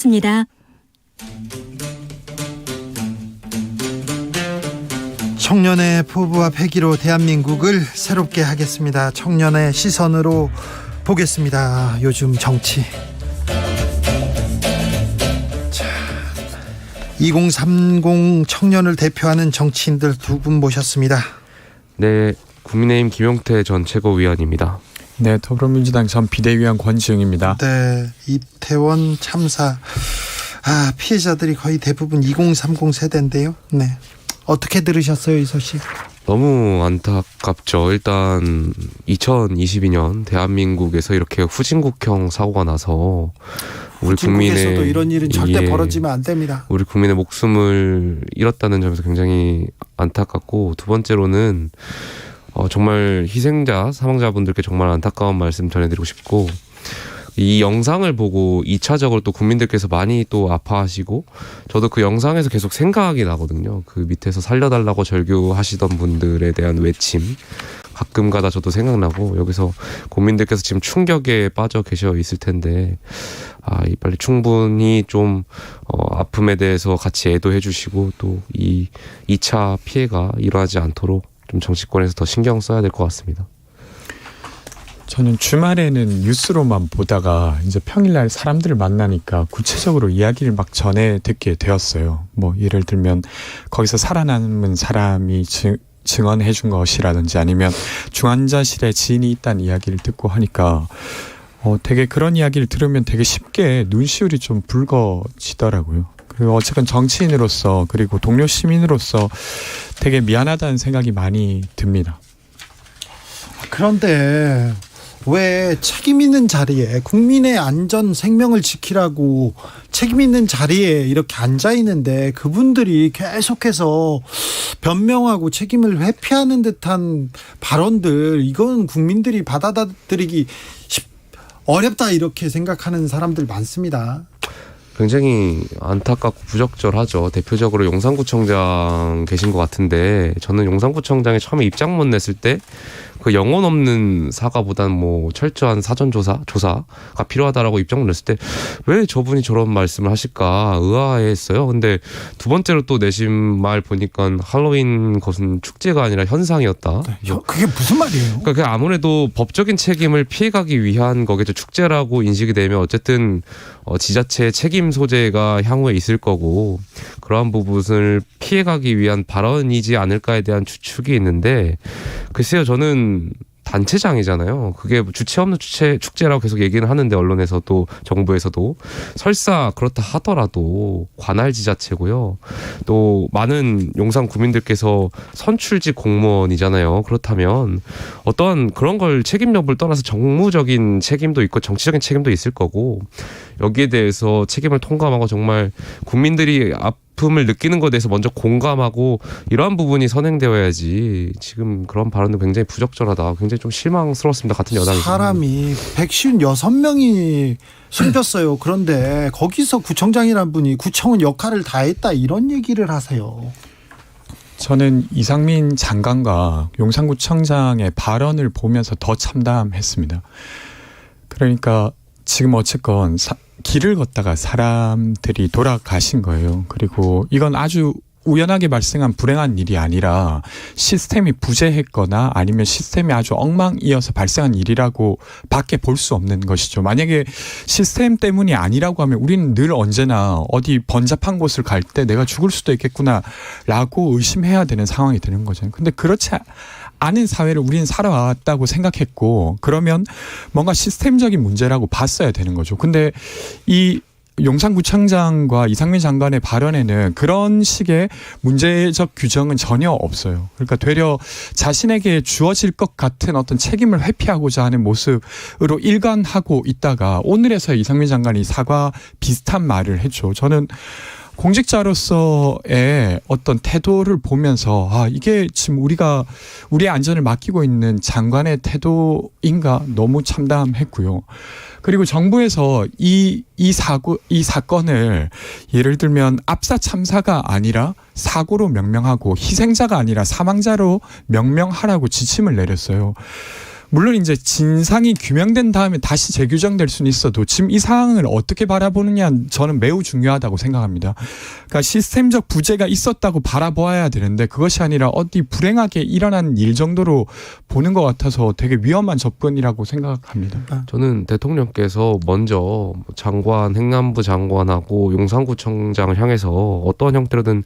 습니다. 청년의 포부와 패기로 대한민국을 새롭게 하겠습니다. 청년의 시선으로 보겠습니다. 요즘 정치. 자, 2030 청년을 대표하는 정치인들 두 분 모셨습니다. 네, 국민의힘 김용태 전 최고위원입니다. 네, 더불어민주당 전 비대위원 권지웅입니다. 네, 이태원 참사 피해자들이 거의 대부분 2030 세대인데요. 네, 어떻게 들으셨어요, 이 소식? 너무 안타깝죠. 일단 2022년 대한민국에서 이렇게 후진국형 사고가 나서 우리 중국에서도 이런 일은 절대 벌어지면 안 됩니다. 우리 국민의 목숨을 잃었다는 점에서 굉장히 안타깝고, 두 번째로는 정말 희생자, 사망자분들께 정말 안타까운 말씀 전해드리고 싶고, 이 영상을 보고 2차적으로 또 국민들께서 많이 또 아파하시고, 저도 그 영상에서 계속 생각이 나거든요. 그 밑에서 살려달라고 절규하시던 분들에 대한 외침 가끔가다 저도 생각나고, 여기서 국민들께서 지금 충격에 빠져 계셔 있을 텐데 빨리 충분히 좀 아픔에 대해서 같이 애도해 주시고, 또 이 2차 피해가 일어나지 않도록 좀 정치권에서 더 신경 써야 될 것 같습니다. 저는 주말에는 뉴스로만 보다가 이제 평일날 사람들을 만나니까 구체적으로 이야기를 막 전해 듣게 되었어요. 뭐 예를 들면 거기서 살아남은 사람이 증언해 준 것이라든지, 아니면 중환자실에 지인이 있다는 이야기를 듣고 하니까 되게 그런 이야기를 들으면 되게 쉽게 눈시울이 좀 붉어지더라고요. 그리고 어쨌든 정치인으로서, 그리고 동료 시민으로서 되게 미안하다는 생각이 많이 듭니다. 그런데 왜 책임 있는 자리에, 국민의 안전 생명을 지키라고 책임 있는 자리에 이렇게 앉아 있는데 그분들이 계속해서 변명하고 책임을 회피하는 듯한 발언들, 이건 국민들이 받아들이기 어렵다, 이렇게 생각하는 사람들 많습니다. 굉장히 안타깝고 부적절하죠. 대표적으로 용산구청장 계신 것 같은데, 저는 용산구청장에 처음에 입장문 냈을 때 그 영혼 없는 사과보다는 뭐 철저한 사전조사가 필요하다라고 입장문 냈을 때 왜 저분이 저런 말씀을 하실까 의아했어요. 근데 두 번째로 또 내신 말 보니까 할로윈 것은 축제가 아니라 현상이었다. 그게 무슨 말이에요? 그러니까 아무래도 법적인 책임을 피해가기 위한 거겠죠. 축제라고 인식이 되면 어쨌든 지자체의 책임 소재가 향후에 있을 거고, 그러한 부분을 피해가기 위한 발언이지 않을까에 대한 추측이 있는데, 글쎄요, 저는 단체장이잖아요. 그게 주체 없는 축제라고 계속 얘기는 하는데, 언론에서도 정부에서도 설사 그렇다 하더라도 관할 지자체고요. 또 많은 용산 구민들께서 선출직 공무원이잖아요. 그렇다면 어떠한 그런 걸 책임 여부를 떠나서 정무적인 책임도 있고 정치적인 책임도 있을 거고, 여기에 대해서 책임을 통감하고 정말 국민들이 아픔을 느끼는 것에 대해서 먼저 공감하고 이러한 부분이 선행되어야지, 지금 그런 발언도 굉장히 부적절하다. 굉장히 좀 실망스러웠습니다. 같은 여당에서. 사람이 156명이 숨졌어요. 그런데 거기서 구청장이란 분이 구청은 역할을 다 했다, 이런 얘기를 하세요. 저는 이상민 장관과 용산구청장의 발언을 보면서 더 참담했습니다. 그러니까 지금 어쨌건 길을 걷다가 사람들이 돌아가신 거예요. 그리고 이건 아주 우연하게 발생한 불행한 일이 아니라 시스템이 부재했거나 아니면 시스템이 아주 엉망이어서 발생한 일이라고 밖에 볼 수 없는 것이죠. 만약에 시스템 때문이 아니라고 하면 우리는 늘 언제나 어디 번잡한 곳을 갈 때 내가 죽을 수도 있겠구나 라고 의심해야 되는 상황이 되는 거잖아요. 근데 그렇지 않은 사회를 우리는 살아왔다고 생각했고, 그러면 뭔가 시스템적인 문제라고 봤어야 되는 거죠. 근데 이 용산구청장과 이상민 장관의 발언에는 그런 식의 문제적 규정은 전혀 없어요. 그러니까 되려 자신에게 주어질 것 같은 어떤 책임을 회피하고자 하는 모습으로 일관하고 있다가 오늘에서 이상민 장관이 사과 비슷한 말을 했죠. 저는 공직자로서의 어떤 태도를 보면서 이게 지금 우리의 안전을 맡기고 있는 장관의 태도인가 너무 참담했고요. 그리고 정부에서 이 사건을 예를 들면 압사 참사가 아니라 사고로 명명하고 희생자가 아니라 사망자로 명명하라고 지침을 내렸어요. 물론 이제 진상이 규명된 다음에 다시 재규정될 수는 있어도 지금 이 상황을 어떻게 바라보느냐 저는 매우 중요하다고 생각합니다. 그러니까 시스템적 부재가 있었다고 바라보아야 되는데 그것이 아니라 어디 불행하게 일어난 일 정도로 보는 것 같아서 되게 위험한 접근이라고 생각합니다. 저는 대통령께서 먼저 장관, 행안부 장관하고 용산구청장을 향해서 어떠한 형태로든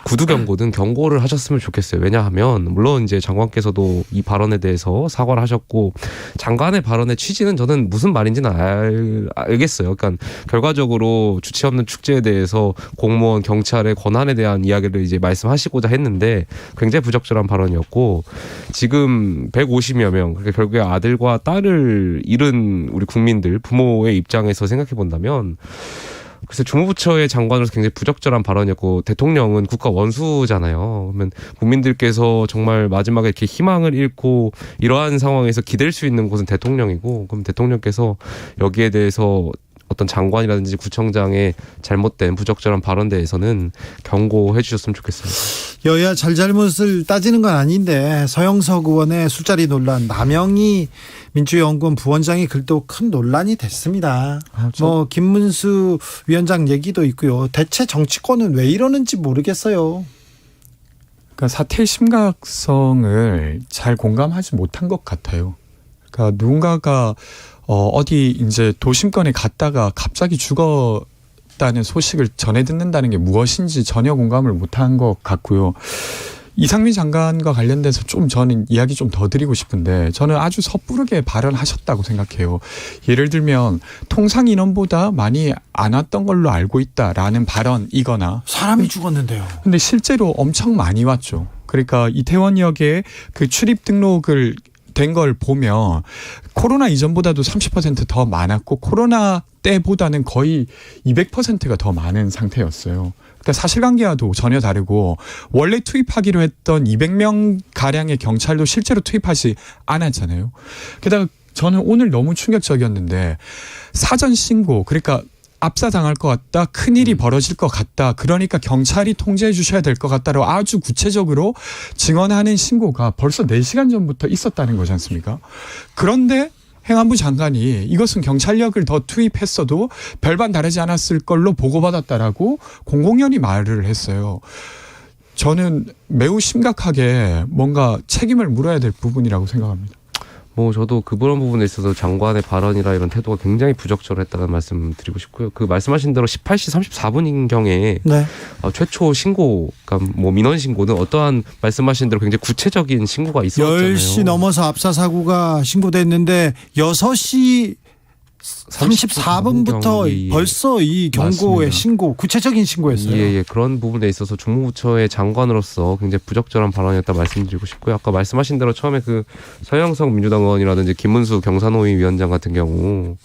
구두 경고든 경고를 하셨으면 좋겠어요. 왜냐하면 물론 이제 장관께서도 이 발언에 대해서 사과를 하셨고 장관의 발언의 취지는 저는 무슨 말인지는 알겠어요. 그러니까 결과적으로 주체 없는 축제에 대해서 공무원, 경찰의 권한에 대한 이야기를 이제 말씀하시고자 했는데 굉장히 부적절한 발언이었고 지금 150여 명 그러니까 결국에 아들과 딸을 잃은 우리 국민들 부모의 입장에서 생각해 본다면 그래서 주무부처의 장관으로서 굉장히 부적절한 발언이었고 대통령은 국가 원수잖아요. 그러면 국민들께서 정말 마지막에 이렇게 희망을 잃고 이러한 상황에서 기댈 수 있는 곳은 대통령이고 그럼 대통령께서 여기에 대해서 어떤 장관이라든지 구청장의 잘못된 부적절한 발언에 대해서는 경고해 주셨으면 좋겠습니다. 여야 잘잘못을 따지는 건 아닌데 서영석 의원의 술자리 논란, 남영희 민주연구원 부원장의 글도 큰 논란이 됐습니다. 뭐 김문수 위원장 얘기도 있고요. 대체 정치권은 왜 이러는지 모르겠어요. 그러니까 사태의 심각성을 잘 공감하지 못한 것 같아요. 그러니까 누군가가 어디 이제 도심권에 갔다가 갑자기 죽었다는 소식을 전해 듣는다는 게 무엇인지 전혀 공감을 못한 것 같고요. 이상민 장관과 관련돼서 좀 저는 이야기 좀 더 드리고 싶은데 저는 아주 섣부르게 발언하셨다고 생각해요. 예를 들면 통상 인원보다 많이 안 왔던 걸로 알고 있다라는 발언이거나 사람이 죽었는데요. 근데 실제로 엄청 많이 왔죠. 그러니까 이태원역에 그 출입 등록을 된 걸 보면 코로나 이전보다도 30% 더 많았고 코로나 때보다는 거의 200%가 더 많은 상태였어요. 그러니까 사실관계와도 전혀 다르고 원래 투입하기로 했던 200명 가량의 경찰도 실제로 투입하지 않았잖아요. 게다가 저는 오늘 너무 충격적이었는데 사전 신고 그러니까 압사당할 것 같다. 큰일이 벌어질 것 같다. 그러니까 경찰이 통제해 주셔야 될 것 같다로 아주 구체적으로 증언하는 신고가 벌써 4시간 전부터 있었다는 거지 않습니까? 그런데 행안부 장관이 이것은 경찰력을 더 투입했어도 별반 다르지 않았을 걸로 보고받았다라고 공공연히 말을 했어요. 저는 매우 심각하게 뭔가 책임을 물어야 될 부분이라고 생각합니다. 뭐 저도 그런 부분에 있어서 장관의 발언이라 이런 태도가 굉장히 부적절했다는 말씀 드리고 싶고요. 그 말씀하신 대로 18시 34분인 경에 네. 최초 신고, 그러니까 뭐 민원 신고는 어떠한 말씀하신 대로 굉장히 구체적인 신고가 있었잖아요. 10시 넘어서 압사 사고가 신고됐는데 6시 34분부터 벌써 이 경고의 맞습니다. 신고, 구체적인 신고였어요. 예, 그런 부분에 있어서 주무부처의 장관으로서 굉장히 부적절한 발언이었다 말씀드리고 싶고요. 아까 말씀하신 대로 처음에 그 서영석 민주당 의원이라든지 김문수 경산호위 위원장 같은 경우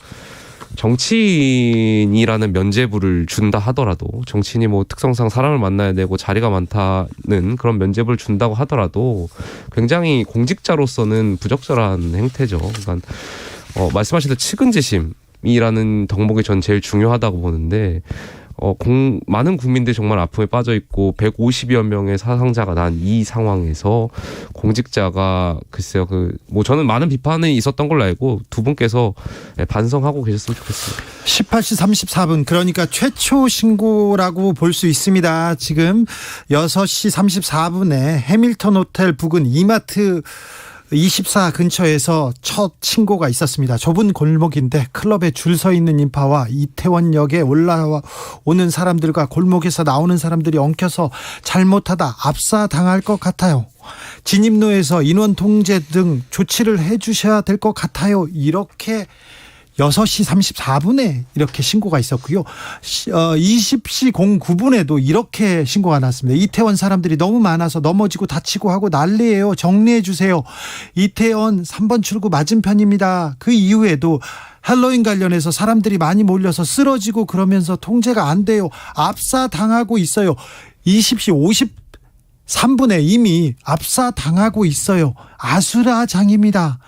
정치인이라는 면죄부를 준다 하더라도 정치인이 뭐 특성상 사람을 만나야 되고 자리가 많다는 그런 면죄부를 준다고 하더라도 굉장히 공직자로서는 부적절한 행태죠. 그러니까 말씀하신 대로 측은지심이라는 덕목이 전 제일 중요하다고 보는데 많은 국민들이 정말 아픔에 빠져 있고 150여 명의 사상자가 난 이 상황에서 공직자가 글쎄요 뭐 저는 많은 비판이 있었던 걸로 알고 두 분께서 반성하고 계셨으면 좋겠습니다. 18시 34분 그러니까 최초 신고라고 볼 수 있습니다. 지금 6시 34분에 해밀턴 호텔 부근 이마트 24 근처에서 첫 신고가 있었습니다. 좁은 골목인데 클럽에 줄 서 있는 인파와 이태원역에 올라오는 사람들과 골목에서 나오는 사람들이 엉켜서 잘못하다 압사당할 것 같아요. 진입로에서 인원 통제 등 조치를 해주셔야 될 것 같아요. 이렇게 6시 34분에 이렇게 신고가 있었고요. 20시 09분에도 이렇게 신고가 났습니다. 이태원 사람들이 너무 많아서 넘어지고 다치고 하고 난리예요. 정리해 주세요. 이태원 3번 출구 맞은편입니다. 그 이후에도 할로윈 관련해서 사람들이 많이 몰려서 쓰러지고 그러면서 통제가 안 돼요. 압사당하고 있어요. 20시 53분에 이미 압사당하고 있어요. 아수라장입니다.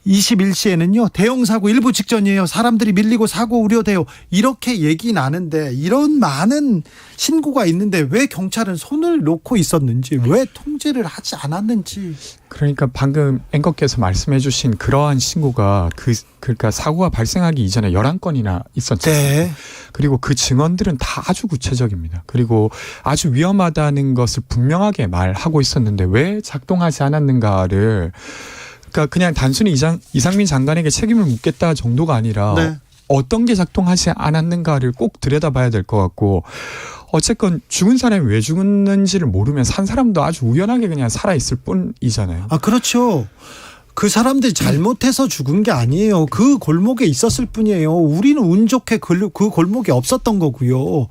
21시에는요 대형 사고 일부 직전이에요. 사람들이 밀리고 사고 우려돼요. 이렇게 얘기 나는데 이런 많은 신고가 있는데 왜 경찰은 손을 놓고 있었는지, 왜 통제를 하지 않았는지. 그러니까 방금 앵커께서 말씀해주신 그러한 신고가 그러니까 사고가 발생하기 이전에 11건이나 있었잖아요. 네. 그리고 그 증언들은 다 아주 구체적입니다. 그리고 아주 위험하다는 것을 분명하게 말하고 있었는데 왜 작동하지 않았는가를, 그러니까 그냥 단순히 이상민 장관에게 책임을 묻겠다 정도가 아니라 네. 어떤 게 작동하지 않았는가를 꼭 들여다봐야 될 것 같고, 어쨌건 죽은 사람이 왜 죽었는지를 모르면 산 사람도 아주 우연하게 그냥 살아있을 뿐이잖아요. 아, 그렇죠. 그 사람들이 잘못해서 죽은 게 아니에요. 그 골목에 있었을 뿐이에요. 우리는 운 좋게 그 골목에 없었던 거고요.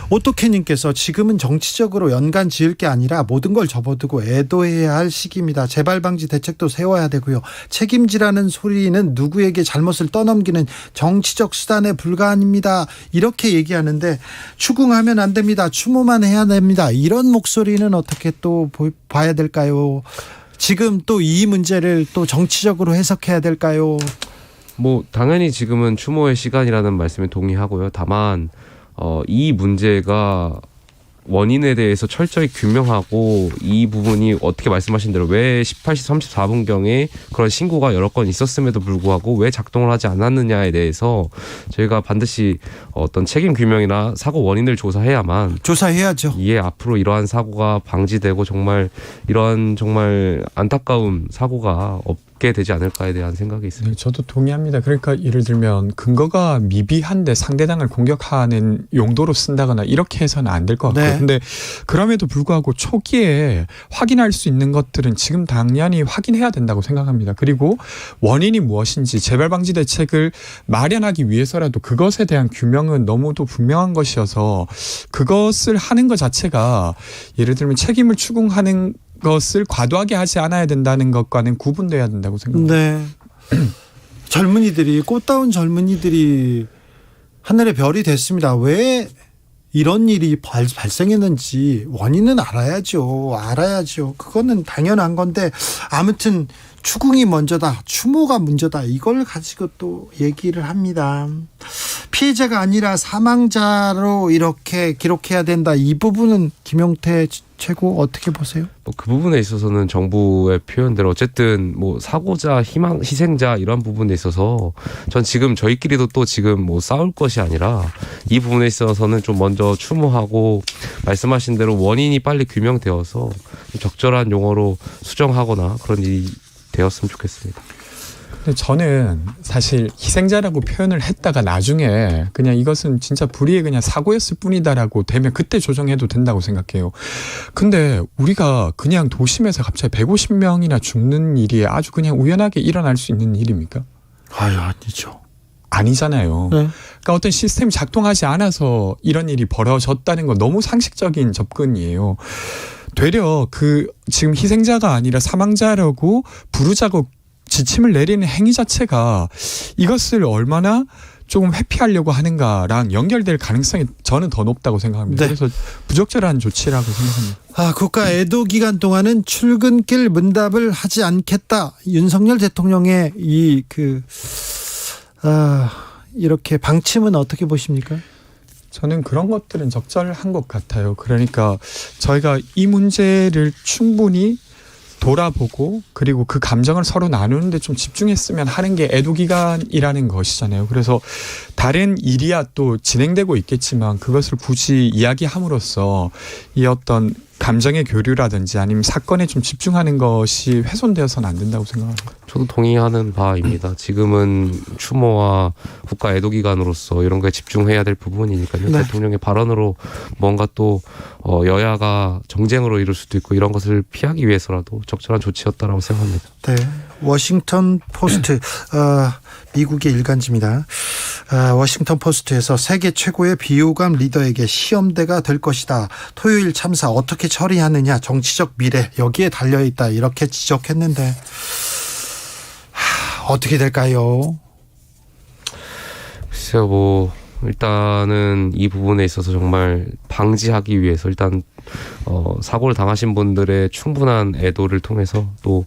오토케님께서 지금은 정치적으로 연관 지을 게 아니라 모든 걸 접어두고 애도해야 할 시기입니다. 재발 방지 대책도 세워야 되고요. 책임지라는 소리는 누구에게 잘못을 떠넘기는 정치적 수단에 불과합니다. 이렇게 얘기하는데 추궁하면 안 됩니다. 추모만 해야 됩니다. 이런 목소리는 어떻게 또 봐야 될까요? 지금 또 이 문제를 또 정치적으로 해석해야 될까요? 뭐 당연히 지금은 추모의 시간이라는 말씀에 동의하고요. 다만 이 문제가 원인에 대해서 철저히 규명하고, 이 부분이 어떻게 말씀하신 대로 왜 18시 34분경에 그런 신고가 여러 건 있었음에도 불구하고 왜 작동을 하지 않았느냐에 대해서 저희가 반드시 어떤 책임 규명이나 사고 원인을 조사해야만, 조사해야죠. 이에 앞으로 이러한 사고가 방지되고 정말 이러한 정말 안타까운 사고가 없게 되지 않을까에 대한 생각이 있습니다. 네, 저도 동의합니다. 그러니까 예를 들면 근거가 미비한데 상대방을 공격하는 용도로 쓴다거나 이렇게 해서는 안 될 것 같고요. 네. 근데 그럼에도 불구하고 초기에 확인할 수 있는 것들은 지금 당연히 확인해야 된다고 생각합니다. 그리고 원인이 무엇인지 재발 방지 대책을 마련하기 위해서라도 그것에 대한 규명은 너무도 분명한 것이어서 그것을 하는 것 자체가 예를 들면 책임을 추궁하는 것을 과도하게 하지 않아야 된다는 것과는 구분돼야 된다고 생각합니다. 네. 젊은이들이, 꽃다운 젊은이들이 하늘의 별이 됐습니다. 왜 이런 일이 발생했는지 원인은 알아야죠. 그거는 당연한 건데, 아무튼 추궁이 먼저다, 추모가 문제다, 이걸 가지고 또 얘기를 합니다. 피해자가 아니라 사망자로 이렇게 기록해야 된다. 이 부분은 김용태 최고 어떻게 보세요? 뭐 그 부분에 있어서는 정부의 표현대로 어쨌든 뭐 사고자, 희생자 이런 부분에 있어서 전 지금 저희끼리도 또 지금 뭐 싸울 것이 아니라 이 부분에 있어서는 좀 먼저 추모하고, 말씀하신 대로 원인이 빨리 규명되어서 적절한 용어로 수정하거나 그런 일이 되었으면 좋겠습니다. 근데 저는 사실 희생자라고 표현을 했다가 나중에 그냥 이것은 진짜 불의의 그냥 사고였을 뿐이다라고 되면 그때 조정해도 된다고 생각해요. 근데 우리가 그냥 도심에서 갑자기 150명이나 죽는 일이 아주 그냥 우연하게 일어날 수 있는 일입니까? 아니죠. 아니잖아요. 네. 그러니까 어떤 시스템이 작동하지 않아서 이런 일이 벌어졌다는 건 너무 상식적인 접근이에요. 되려 지금 희생자가 아니라 사망자라고 부르자고 지침을 내리는 행위 자체가 이것을 얼마나 조금 회피하려고 하는가랑 연결될 가능성이 저는 더 높다고 생각합니다. 네. 그래서 부적절한 조치라고 생각합니다. 국가 애도 기간 동안은 출근길 문답을 하지 않겠다. 윤석열 대통령의 이렇게 방침은 어떻게 보십니까? 저는 그런 것들은 적절한 것 같아요. 그러니까 저희가 이 문제를 충분히 돌아보고 그리고 그 감정을 서로 나누는데 좀 집중했으면 하는 게 애도기간이라는 것이잖아요. 그래서 다른 일이야 또 진행되고 있겠지만 그것을 굳이 이야기함으로써 이 어떤 감정의 교류라든지 아니면 사건에 좀 집중하는 것이 훼손되어서는 안 된다고 생각합니다. 저도 동의하는 바입니다. 지금은 추모와 국가 애도기간으로서 이런 거에 집중해야 될 부분이니까요. 네. 대통령의 발언으로 뭔가 또 여야가 정쟁으로 이룰 수도 있고 이런 것을 피하기 위해서라도 적절한 조치였다라고 생각합니다. 네, 워싱턴 포스트, 미국의 일간지입니다. 워싱턴 포스트에서 세계 최고의 비호감 리더에게 시험대가 될 것이다. 토요일 참사 어떻게 처리하느냐, 정치적 미래 여기에 달려있다, 이렇게 지적했는데 어떻게 될까요? 글쎄요, 뭐 일단은 이 부분에 있어서 정말 방지하기 위해서 일단 사고를 당하신 분들의 충분한 애도를 통해서 또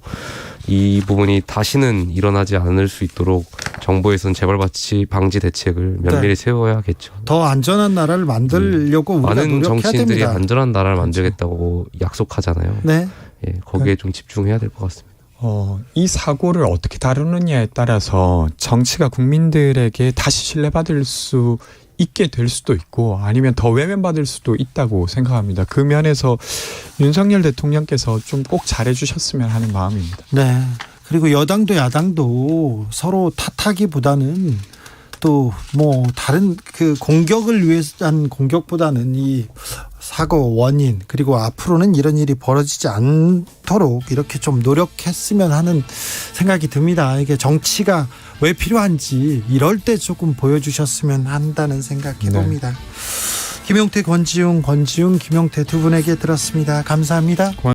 이 부분이 다시는 일어나지 않을 수 있도록 정부에서는 재발 방지 대책을 면밀히 네. 세워야겠죠. 더 안전한 나라를 만들려고 우리가 많은 노력해야 정치인들이 됩니다. 안전한 나라를 만들겠다고 약속하잖아요. 네. 예, 거기에 좀 집중해야 될 것 같습니다. 이 사고를 어떻게 다루느냐에 따라서 정치가 국민들에게 다시 신뢰받을 수 있게 될 수도 있고 아니면 더 외면받을 수도 있다고 생각합니다. 그 면에서 윤석열 대통령께서 좀 꼭 잘해주셨으면 하는 마음입니다. 네. 그리고 여당도 야당도 서로 탓하기보다는 또 뭐 다른 그 공격을 위한 공격보다는 이 사고 원인 그리고 앞으로는 이런 일이 벌어지지 않도록 이렇게 좀 노력했으면 하는 생각이 듭니다. 이게 정치가 왜 필요한지 이럴 때 조금 보여주셨으면 한다는 생각해 봅니다. 김용태, 권지웅, 김용태 두 분에게 들었습니다. 감사합니다.